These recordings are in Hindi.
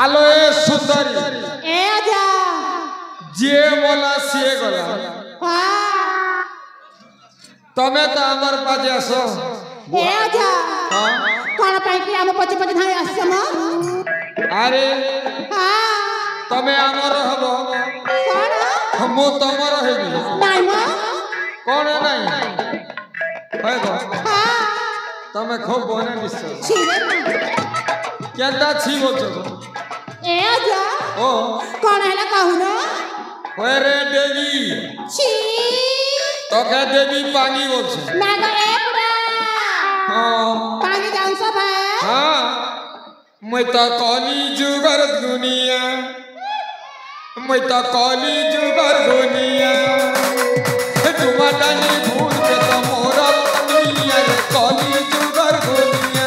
आलो ए सुंदरी ए आजा जे बोला सिए गला तमे तो हमर पाजे आसो ए आजा कोन पाई कि हम पछे पछे धाई आसे म अरे तमे हमर हबो कोन हम तमर हेबी नाइ म कोन नाही होय गो तमे खूब बने निश्चय छिरे केदा छी बोचो ए आजा ओ कोन हैला कहू न होय रे देवी छी तो के देवी पानी बोलछ ना गो ए बुढ़ा हां पानी जान सब है हां मैं तो कली जुगर दुनिया मैं तो कली जुगर दुनिया तुमाटानी भूल के तो मोरा दुनिया रे कली जुगर दुनिया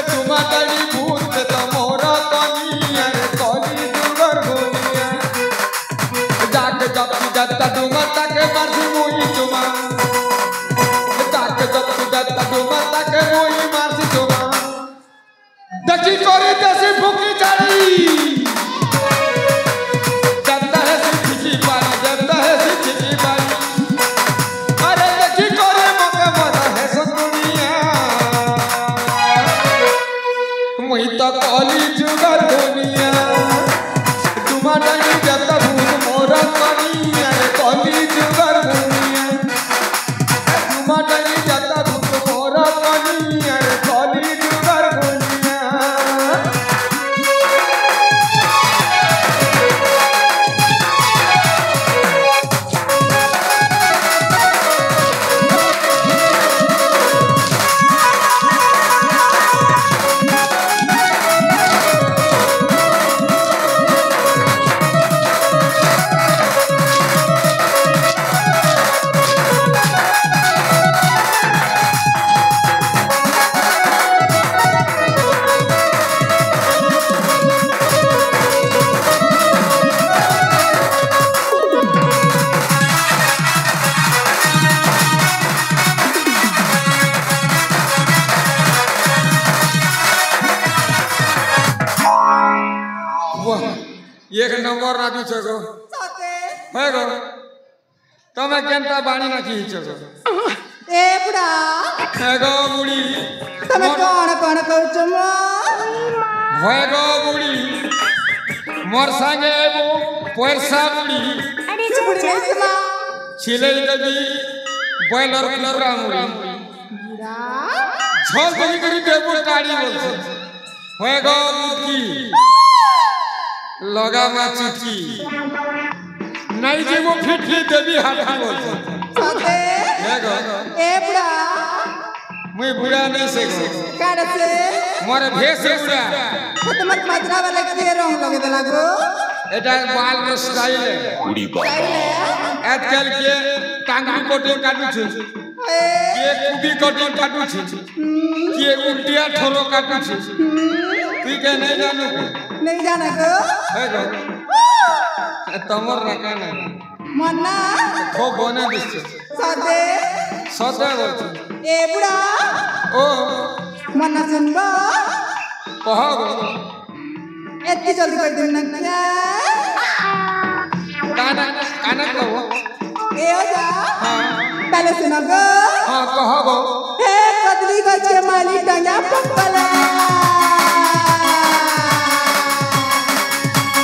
तुमाटानी भूल के तो मोरा दुनिया रे कली जुगर दुनिया जाके जब जाता तुमाटा के मारती मोई तुमा जाके जब जाता तुमाटा के मोई मारती तुमा देखी करे जैसे फुकी जारी जबता है सिद्धि पारी जबता है सिद्धि पारी अरे देखी करे मके मरा है दुनिया मुई तो कली जुगर दुनिया तुम्हारा नहीं जबता भूत मोरा दुनिया कली जुगर दुनिया तुम्हारा नहीं जबता भूत मोरा दुनिया कली जुगर दुनिया एक नंबर राजू छगो है गो तमे केनता बाणी ना की छगो ए बुढ़ा है गो बुढ़ी तमे कोन कोन कहू छ म है गो बुढ़ी मोर संगे एबो पैसा बुढ़ी अरे बुढ़ी इसमा छिले देवी बॉयलर कुरा मुड़ी बुढ़ा झोल बनी करी देबो टाड़ी बोल है गो मुकी लगा मा चुटकी नहीं जी वो फिट देवी हाथा बोल सते है गो ए बुढ़ा मैं बुढ़ा नहीं से काड से मोर भेष बुढ़ा तुमत मजरा वाले के रंग लगे दे लागो एटा बाल में स्टाइल है उड़ी बाल आजकल के टांगरी कोटिंग काटू छे के कुबी कोटिंग काटू छे के उल्टिया ठोरो काटू छे तू के नहीं जानू नहीं जाना गो है गो तमर रखा नहीं मन्ना खूब बने दिस सते सदा बोल ए बुढ़ा ओ मन्ना सुनबो कहो गो एत्ती जल्दी कर दिन ना क्या काना काना कहो ए ओजा हां पहले सुनो गो हां कहो गो हे कदली गचे माली टंगा पकला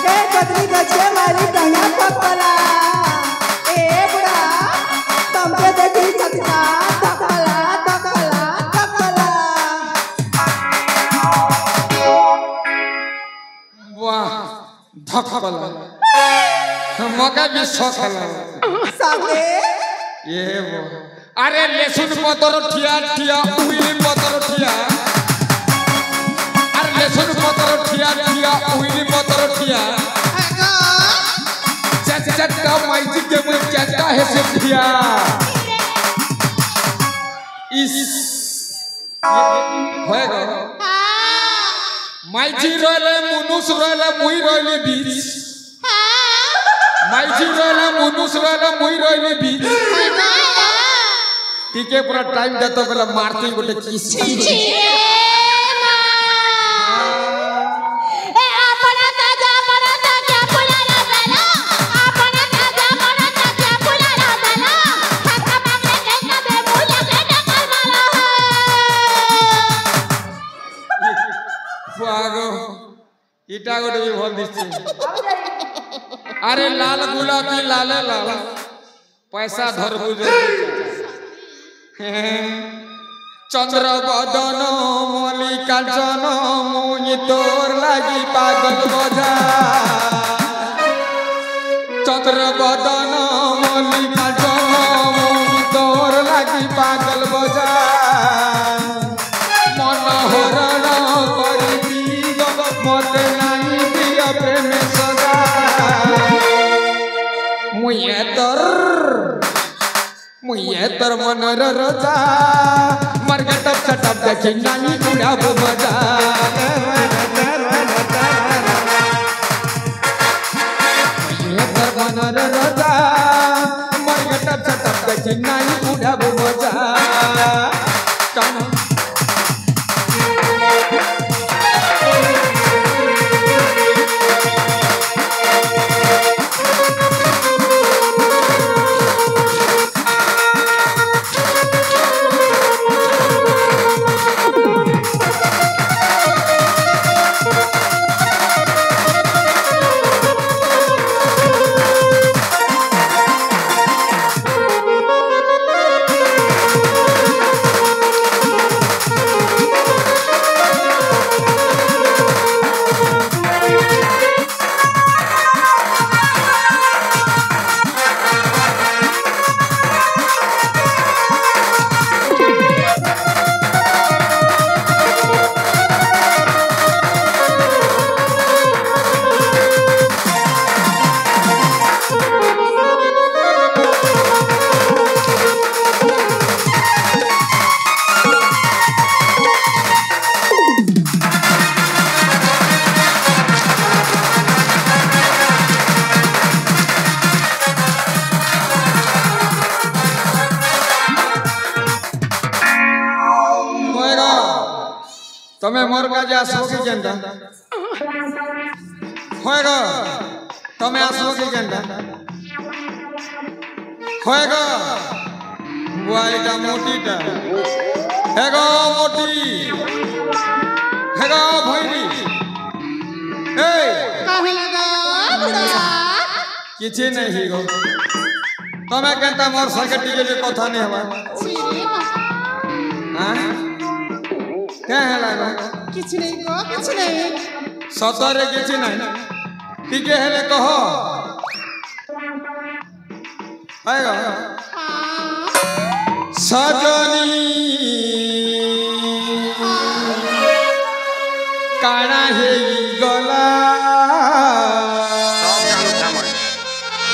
हे कदली गचे माली टंगा पकला ए बुढ़ा तुमके देखी सतना तकला तकला तकला वाह धकला मका भी सकला साथे ये वो अरे लेसुन पतर ठिया ठिया उइली पतर ठिया अरे लेसुन पतर ठिया ठिया उइली पतर ठिया चट चट का माइजी के मुझ चटा है से ठिया इस होएगा माइजी रोले मुनुस रोले मुई रोले बीच माइजी रोले मुनुस रोले मुई रोले बीच टीके पूरा टाइम देता बेला मारती गोटे किस ए इटा गोटे भी भल दिसছে अरे लाल गुलाबी लाले लाल पैसा धर बुझ चंद्र बदन मल्लिकार्जुन मुई तोर लागी पागल बजा चंद्र बदन मल्लिकार्जुन मुई तोर लागी पागल बजा मनोहरण करी मत नहीं दिया प्रेम सजा मुझे तर मनर रजा मरगटप चटप देखी नानी उड़ाब मजा मुझे तर मनर रजा मरगटप चटप देखी नानी उड़ाब मजा तमें मोर का जा सोगी केंदा होएगा तमें आसोगी केंदा होएगा बुआईटा मोटीटा हेगो मोटी हेगो भैरी ए काहे लगा बुढ़ा किछि नहीं गो तमें केंता मोर संगे टिके जे कथा नहीं हवा हां क्या है लागा किछ नहीं को किछ नहीं सतरे किछ नहीं टिके हेले कहो आएगा सजनी काना हे गला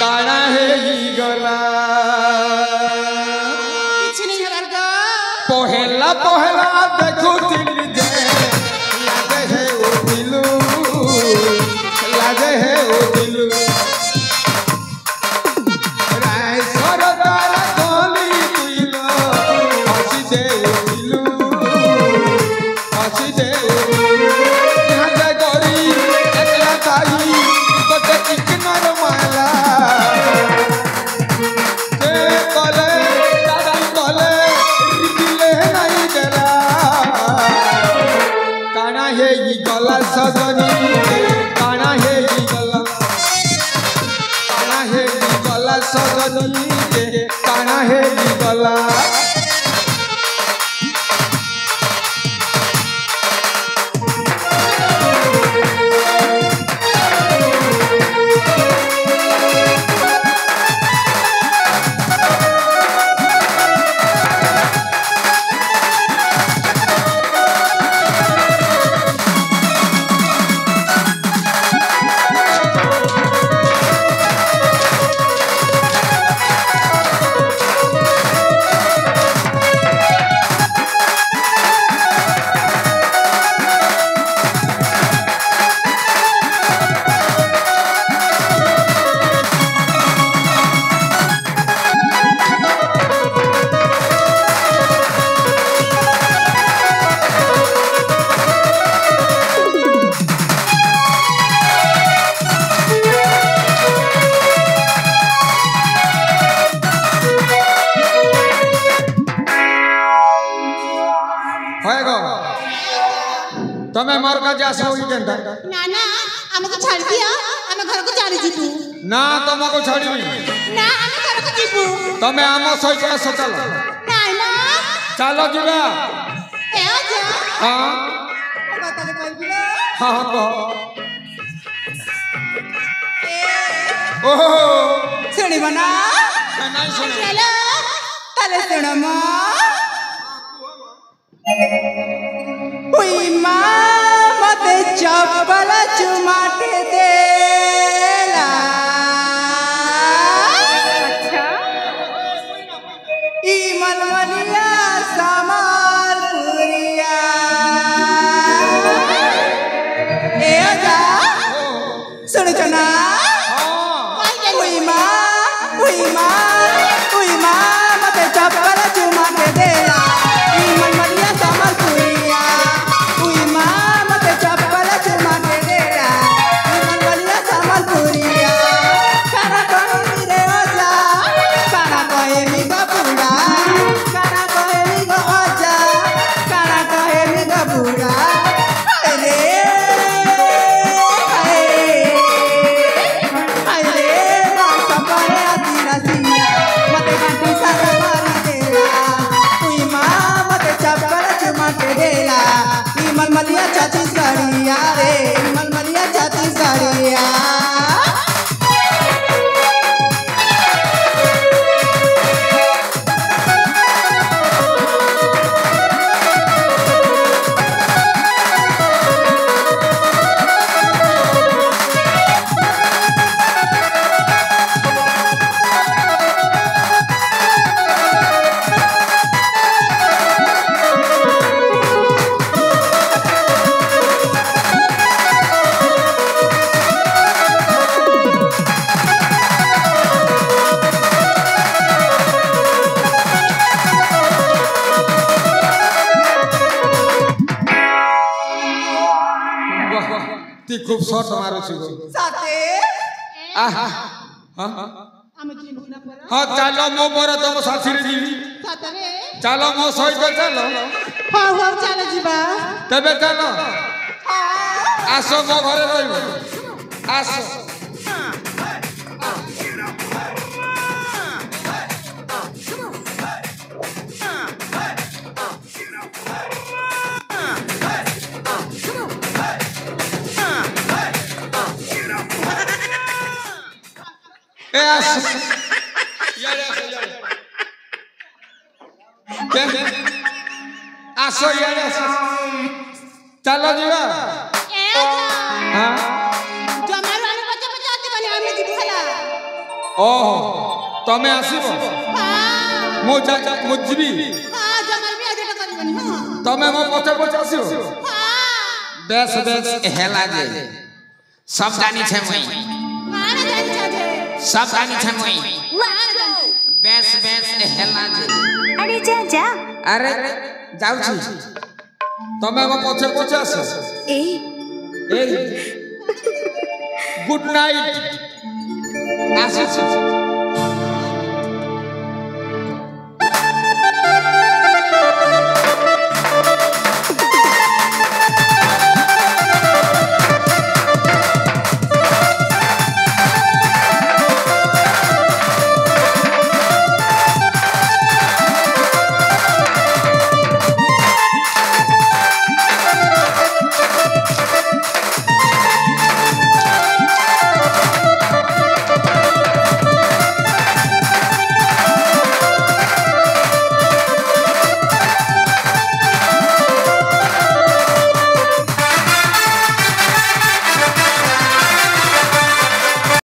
काना हे गला किछ नहीं हर गा पहला पहला देखो दिल जे लागे है ओ दिलू लागे है ओ दिलू राय सरदार गोली दिलो हसी दे आसो ई केनता ना ना हमको छाड़ दिया हम घर को चली जीतू ना तुमको छोड़ीबी ना हम घर को जीतू तमे आमो सहित आसो चलो नहीं ना चलो जीवा ए आजा हां बता दे कोई भी हां को ओहो सुनी बना नहीं सुन चलो तले सुनो मा हुई माँ मते चप्पल चुमाटे देला अच्छा ई मनमनिया समार पुरिया ए आजा सुन जना हुई माँ मते चप्पल चुमाटे देला मलमलिया छत्तीसगढ़िया रे मलमलिया छत्तीसगढ़िया ती खूब शॉट मारो छी साथे आहा हां हम जी मुना पर हां चलो मो पर तुम साथी रे जीवी साथे रे चलो मो सहित चलो हां हां चलो जीवा तबे चलो आसो मो घरे रहइबो आसो आसो यार चलो जीवा हां जो हमारे वाले बच्चे बच्चे आते बने हमें जीव खला ओहो तमे आसीबो हां मो जीवी हां जो हमारे भी आजे करी बनी हां तमे मो पछे आसीबो हां बेस हेला जे सब जानी छे मई माने जानी छे सब जानी छे मई माने जानी बेस हेला जे अरे जा जा अरे जाऊ छी तमे मो पछे आसो ए गुड नाइट आसो